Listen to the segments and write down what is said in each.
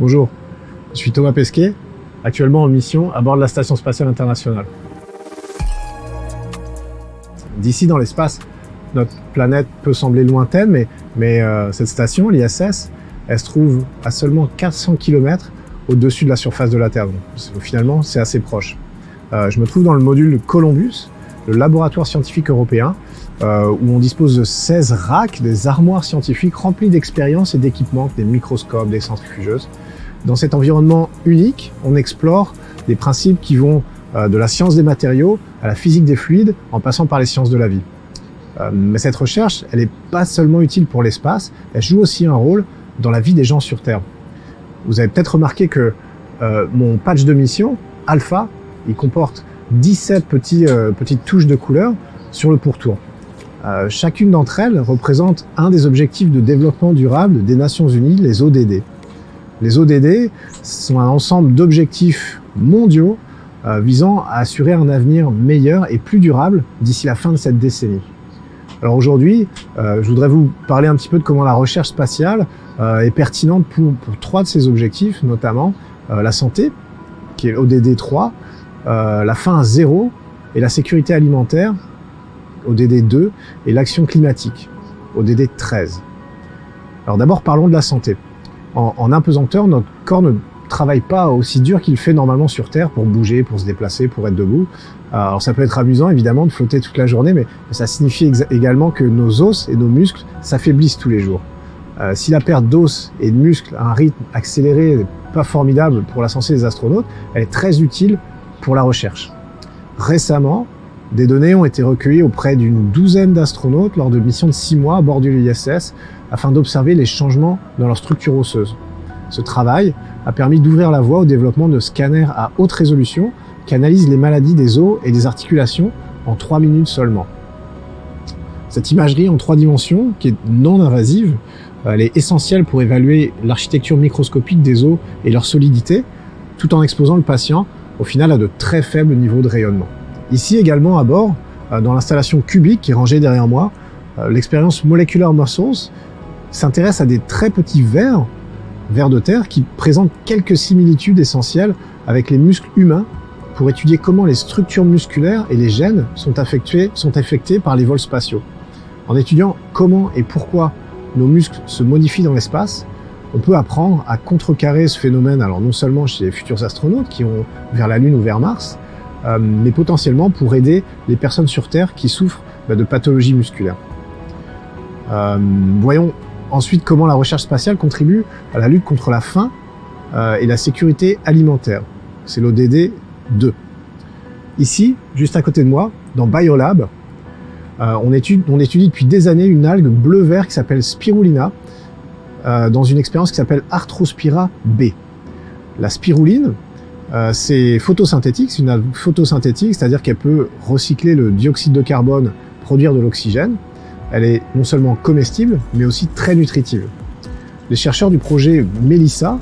Bonjour, je suis Thomas Pesquet, actuellement en mission à bord de la Station Spatiale Internationale. D'ici dans l'espace, notre planète peut sembler lointaine, mais cette station, l'ISS, elle se trouve à seulement 400 km au-dessus de la surface de la Terre. Donc, finalement, c'est assez proche. Je me trouve dans le module Columbus, le laboratoire scientifique européen, où on dispose de 16 racks, des armoires scientifiques remplies d'expériences et d'équipements, des microscopes, des centrifugeuses. Dans cet environnement unique, on explore des principes qui vont de la science des matériaux à la physique des fluides, en passant par les sciences de la vie. Mais cette recherche, elle n'est pas seulement utile pour l'espace, elle joue aussi un rôle dans la vie des gens sur Terre. Vous avez peut-être remarqué que mon patch de mission, Alpha, il comporte 17 petites touches de couleur sur le pourtour. Chacune d'entre elles représente un des objectifs de développement durable des Nations Unies, les ODD. Les ODD sont un ensemble d'objectifs mondiaux visant à assurer un avenir meilleur et plus durable d'ici la fin de cette décennie. Alors aujourd'hui, je voudrais vous parler un petit peu de comment la recherche spatiale est pertinente pour 3 de ces objectifs, notamment la santé, qui est l'ODD 3, la faim à zéro et la sécurité alimentaire, ODD 2, et l'action climatique, ODD 13. Alors d'abord, parlons de la santé. En apesanteur, notre corps ne travaille pas aussi dur qu'il fait normalement sur Terre pour bouger, pour se déplacer, pour être debout. Alors ça peut être amusant évidemment de flotter toute la journée, mais ça signifie également que nos os et nos muscles s'affaiblissent tous les jours. Si la perte d'os et de muscles à un rythme accéléré, pas formidable pour la santé des astronautes, elle est très utile pour la recherche. Récemment, des données ont été recueillies auprès d'une douzaine d'astronautes lors de missions de 6 mois à bord de l'ISS afin d'observer les changements dans leur structure osseuse. Ce travail a permis d'ouvrir la voie au développement de scanners à haute résolution qui analysent les maladies des os et des articulations en 3 minutes seulement. Cette imagerie en 3 dimensions, qui est non invasive, elle est essentielle pour évaluer l'architecture microscopique des os et leur solidité, tout en exposant le patient au final à de très faibles niveaux de rayonnement. Ici également à bord, dans l'installation cubique qui est rangée derrière moi, l'expérience Molecular Muscles s'intéresse à des très petits vers de terre qui présentent quelques similitudes essentielles avec les muscles humains pour étudier comment les structures musculaires et les gènes sont affectés par les vols spatiaux. En étudiant comment et pourquoi nos muscles se modifient dans l'espace, on peut apprendre à contrecarrer ce phénomène, alors non seulement chez les futurs astronautes qui vont vers la Lune ou vers Mars, mais potentiellement pour aider les personnes sur Terre qui souffrent de pathologies musculaires. Voyons ensuite comment la recherche spatiale contribue à la lutte contre la faim et la sécurité alimentaire. C'est l'ODD 2. Ici, juste à côté de moi, dans Biolab, on étudie depuis des années une algue bleu-vert qui s'appelle Spirulina dans une expérience qui s'appelle Arthrospira B. La spiruline, c'est photosynthétique, c'est une algue photosynthétique, c'est-à-dire qu'elle peut recycler le dioxyde de carbone, produire de l'oxygène. Elle est non seulement comestible, mais aussi très nutritive. Les chercheurs du projet MELISSA,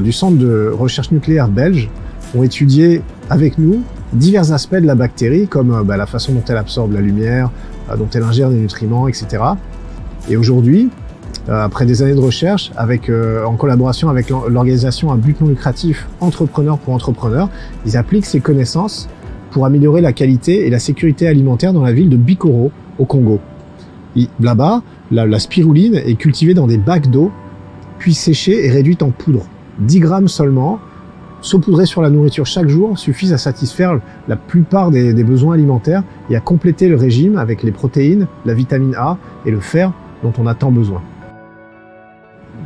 du Centre de recherche nucléaire belge, ont étudié avec nous divers aspects de la bactérie, comme la façon dont elle absorbe la lumière, dont elle ingère des nutriments, etc. Et aujourd'hui, après des années de recherche, en collaboration avec l'organisation à but non lucratif Entrepreneurs pour Entrepreneurs, ils appliquent ces connaissances pour améliorer la qualité et la sécurité alimentaire dans la ville de Bikoro, au Congo. Là-bas, la spiruline est cultivée dans des bacs d'eau, puis séchée et réduite en poudre. 10 grammes seulement, saupoudrés sur la nourriture chaque jour, suffisent à satisfaire la plupart des besoins alimentaires et à compléter le régime avec les protéines, la vitamine A et le fer dont on a tant besoin.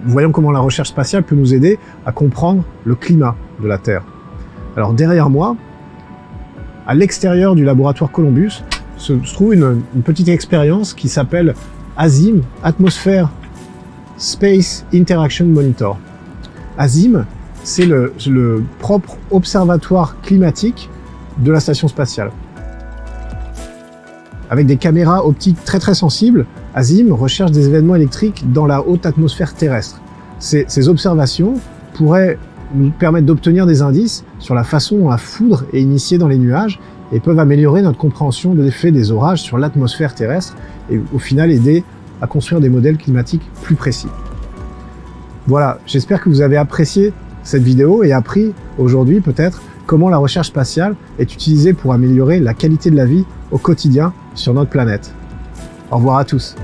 Voyons comment la recherche spatiale peut nous aider à comprendre le climat de la Terre. Alors derrière moi, à l'extérieur du laboratoire Columbus, se trouve une petite expérience qui s'appelle ASIM, Atmosphere Space Interaction Monitor. ASIM, c'est le propre observatoire climatique de la station spatiale. Avec des caméras optiques très très sensibles, ASIM recherche des événements électriques dans la haute atmosphère terrestre. Ces observations pourraient nous permettre d'obtenir des indices sur la façon dont la foudre est initiée dans les nuages et peuvent améliorer notre compréhension de l'effet des orages sur l'atmosphère terrestre et au final aider à construire des modèles climatiques plus précis. Voilà, j'espère que vous avez apprécié cette vidéo et appris aujourd'hui peut-être comment la recherche spatiale est utilisée pour améliorer la qualité de la vie au quotidien sur notre planète. Au revoir à tous.